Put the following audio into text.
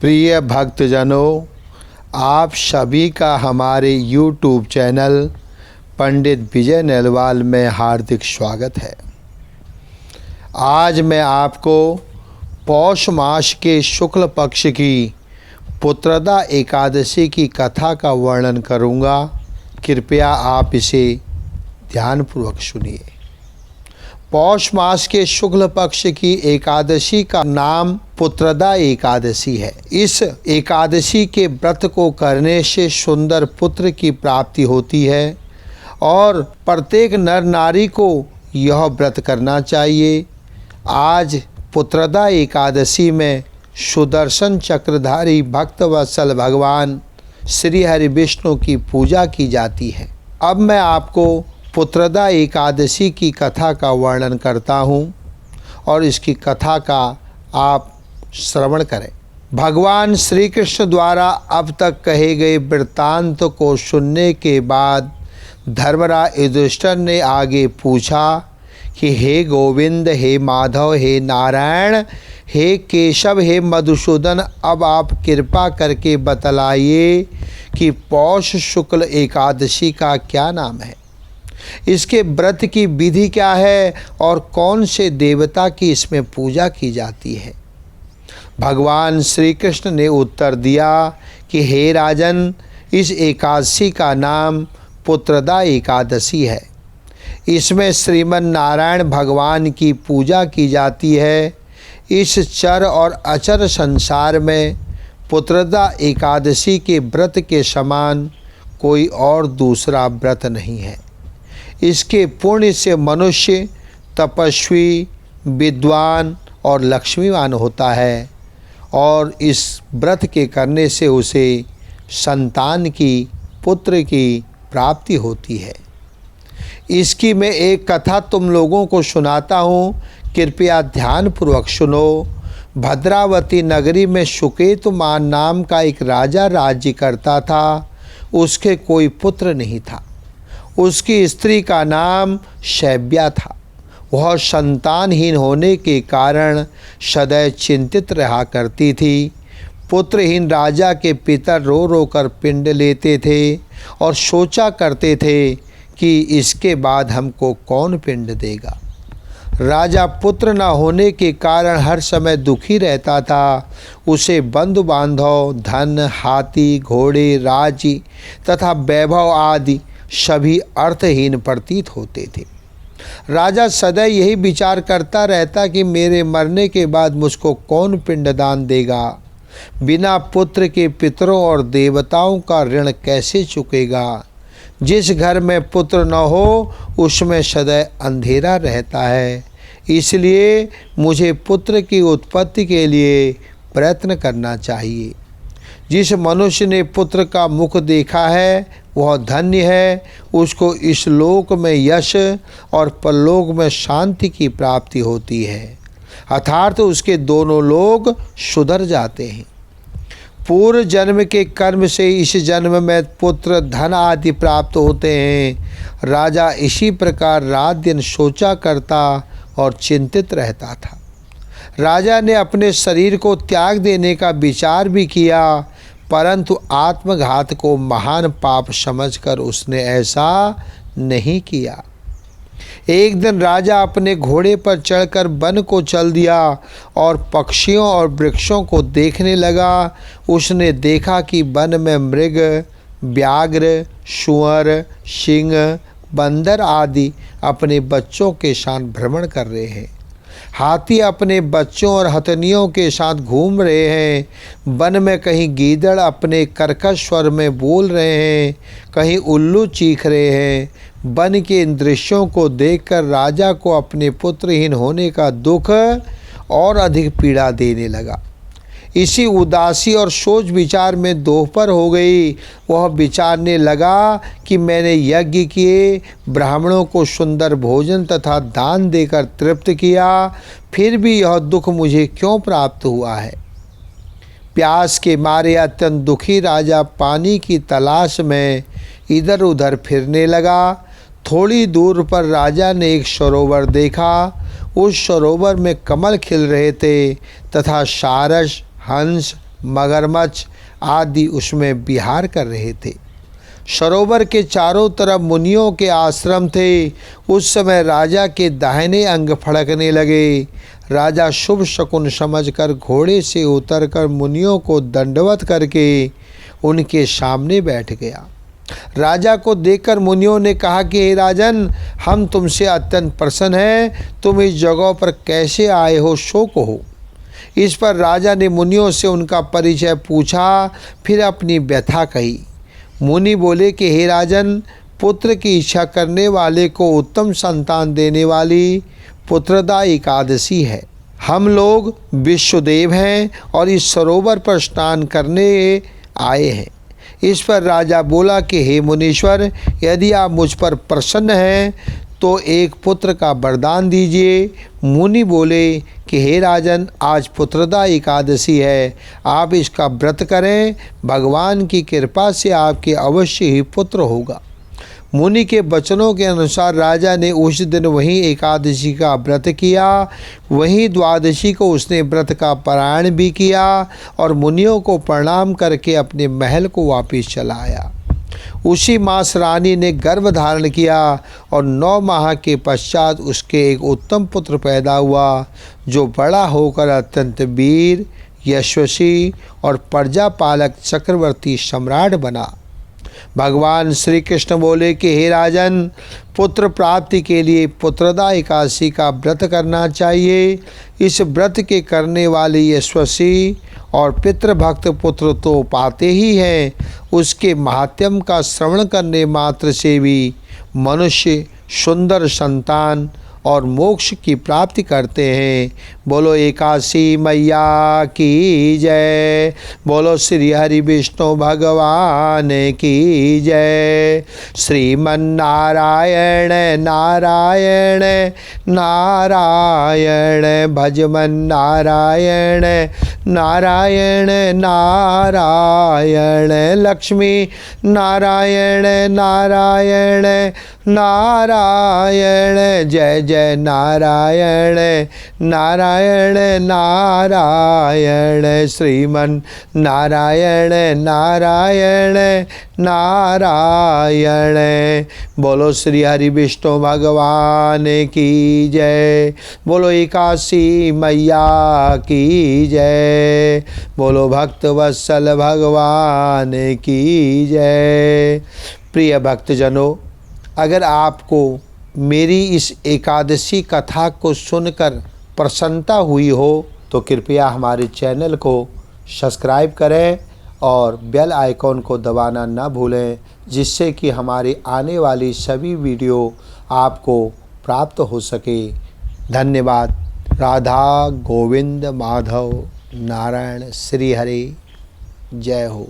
प्रिय भक्तजनों, आप सभी का हमारे YouTube चैनल पंडित विजय नेलवाल में हार्दिक स्वागत है। आज मैं आपको पौष मास के शुक्ल पक्ष की पुत्रदा एकादशी की कथा का वर्णन करूंगा। कृपया आप इसे ध्यानपूर्वक सुनिए। पौष मास के शुक्ल पक्ष की एकादशी का नाम पुत्रदा एकादशी है। इस एकादशी के व्रत को करने से सुंदर पुत्र की प्राप्ति होती है और प्रत्येक नर नारी को यह व्रत करना चाहिए। आज पुत्रदा एकादशी में सुदर्शन चक्रधारी भक्तवत्सल भगवान श्री हरि विष्णु की पूजा की जाती है। अब मैं आपको पुत्रदा एकादशी की कथा का वर्णन करता हूँ और इसकी कथा का आप श्रवण करें। भगवान श्री कृष्ण द्वारा अब तक कहे गए वृत्तांत को सुनने के बाद धर्मराज युधिष्ठिर ने आगे पूछा कि हे गोविंद, हे माधव, हे नारायण, हे केशव, हे मधुसूदन, अब आप कृपा करके बतलाइए कि पौष शुक्ल एकादशी का क्या नाम है, इसके व्रत की विधि क्या है और कौन से देवता की इसमें पूजा की जाती है। भगवान श्री कृष्ण ने उत्तर दिया कि हे राजन, इस एकादशी का नाम पुत्रदा एकादशी है। इसमें श्रीमन नारायण भगवान की पूजा की जाती है। इस चर और अचर संसार में पुत्रदा एकादशी के व्रत के समान कोई और दूसरा व्रत नहीं है। इसके पुण्य से मनुष्य तपस्वी, विद्वान और लक्ष्मीवान होता है और इस व्रत के करने से उसे संतान की, पुत्र की प्राप्ति होती है। इसकी मैं एक कथा तुम लोगों को सुनाता हूँ, कृपया ध्यानपूर्वक सुनो। भद्रावती नगरी में सुकेतुमान नाम का एक राजा राज्य करता था। उसके कोई पुत्र नहीं था। उसकी स्त्री का नाम शैब्या था। वह संतानहीन होने के कारण सदैव चिंतित रहा करती थी। पुत्रहीन राजा के पिता रो रो कर पिंड लेते थे और सोचा करते थे कि इसके बाद हमको कौन पिंड देगा। राजा पुत्र न होने के कारण हर समय दुखी रहता था। उसे बंधु बांधव, धन, हाथी, घोड़े, राज्य तथा वैभव आदि सभी अर्थहीन प्रतीत होते थे। राजा सदैव यही विचार करता रहता कि मेरे मरने के बाद मुझको कौन पिंडदान देगा। बिना पुत्र के पितरों और देवताओं का ऋण कैसे चुकेगा। जिस घर में पुत्र न हो उसमें सदैव अंधेरा रहता है। इसलिए मुझे पुत्र की उत्पत्ति के लिए प्रयत्न करना चाहिए। जिस मनुष्य ने पुत्र का मुख देखा है वह धन्य है। उसको इस लोक में यश और परलोक में शांति की प्राप्ति होती है, अर्थात उसके दोनों लोग सुधर जाते हैं। पूर्व जन्म के कर्म से इस जन्म में पुत्र, धन आदि प्राप्त होते हैं। राजा इसी प्रकार रात दिन सोचा करता और चिंतित रहता था। राजा ने अपने शरीर को त्याग देने का विचार भी किया, परंतु आत्मघात को महान पाप समझकर उसने ऐसा नहीं किया। एक दिन राजा अपने घोड़े पर चढ़कर वन को चल दिया और पक्षियों और वृक्षों को देखने लगा। उसने देखा कि वन में मृग, व्याघ्र, सूअर, सिंह, बंदर आदि अपने बच्चों के साथ भ्रमण कर रहे हैं। हाथी अपने बच्चों और हथनियों के साथ घूम रहे हैं। वन में कहीं गीदड़ अपने कर्कश स्वर में बोल रहे हैं, कहीं उल्लू चीख रहे हैं। वन के इन दृश्यों को देखकर राजा को अपने पुत्रहीन होने का दुख और अधिक पीड़ा देने लगा। इसी उदासी और सोच विचार में दोपहर हो गई। वह विचारने लगा कि मैंने यज्ञ किए, ब्राह्मणों को सुंदर भोजन तथा दान देकर तृप्त किया, फिर भी यह दुख मुझे क्यों प्राप्त हुआ है। प्यास के मारे अत्यंत दुखी राजा पानी की तलाश में इधर उधर फिरने लगा। थोड़ी दूर पर राजा ने एक सरोवर देखा। उस सरोवर में कमल खिल रहे थे तथा सारस, हंस, मगरमच्छ आदि उसमें विहार कर रहे थे। सरोवर के चारों तरफ मुनियों के आश्रम थे। उस समय राजा के दाहिने अंग फड़कने लगे। राजा शुभ शकुन समझकर घोड़े से उतरकर मुनियों को दंडवत करके उनके सामने बैठ गया। राजा को देखकर मुनियों ने कहा कि हे राजन, हम तुमसे अत्यंत प्रसन्न हैं। तुम इस जगह पर कैसे आए हो, सो कहो। इस पर राजा ने मुनियों से उनका परिचय पूछा, फिर अपनी व्यथा कही। मुनि बोले कि हे राजन, पुत्र की इच्छा करने वाले को उत्तम संतान देने वाली पुत्रदा एकादशी है। हम लोग विश्वदेव हैं और इस सरोवर पर स्नान करने आए हैं। इस पर राजा बोला कि हे मुनीश्वर, यदि आप मुझ पर प्रसन्न हैं तो एक पुत्र का वरदान दीजिए। मुनि बोले कि हे राजन, आज पुत्रदा एकादशी है, आप इसका व्रत करें। भगवान की कृपा से आपके अवश्य ही पुत्र होगा। मुनि के वचनों के अनुसार राजा ने उस दिन वहीं एकादशी का व्रत किया। वहीं द्वादशी को उसने व्रत का पारायण भी किया और मुनियों को प्रणाम करके अपने महल को वापस चला आया। उसी मास रानी ने गर्भ धारण किया और 9 माह के पश्चात उसके एक उत्तम पुत्र पैदा हुआ, जो बड़ा होकर अत्यंत वीर, यशस्वी और प्रजापालक चक्रवर्ती सम्राट बना। भगवान श्री कृष्ण बोले कि हे राजन, पुत्र प्राप्ति के लिए पुत्रदा एकादशी का व्रत करना चाहिए। इस व्रत के करने वाले यशस्वी और पितृभक्त पुत्र तो पाते ही हैं, उसके महात्म्य का श्रवण करने मात्र से भी मनुष्य सुंदर संतान और मोक्ष की प्राप्ति करते हैं। बोलो एकादशी मैया की जय। बोलो श्री हरि विष्णु भगवान की जय। श्रीमन्नारायण नारायण नारायण, भजमन नारायण नारायण नारायण, लक्ष्मी नारायण नारायण नारायण, जय जय नारायण नारायण नारायण, श्रीमन नारायण नारायण नारायण। बोलो श्री हरि विष्णु भगवान की जय। बोलो एकादशी मैया की जय। बोलो भक्त वत्सल भगवान की जय। प्रिय भक्तजनों, अगर आपको मेरी इस एकादशी कथा को सुनकर प्रसन्नता हुई हो तो कृपया हमारे चैनल को सब्सक्राइब करें और बेल आइकॉन को दबाना न भूलें, जिससे कि हमारे आने वाली सभी वीडियो आपको प्राप्त हो सके। धन्यवाद। राधा गोविंद माधव नारायण श्री हरि। जय हो।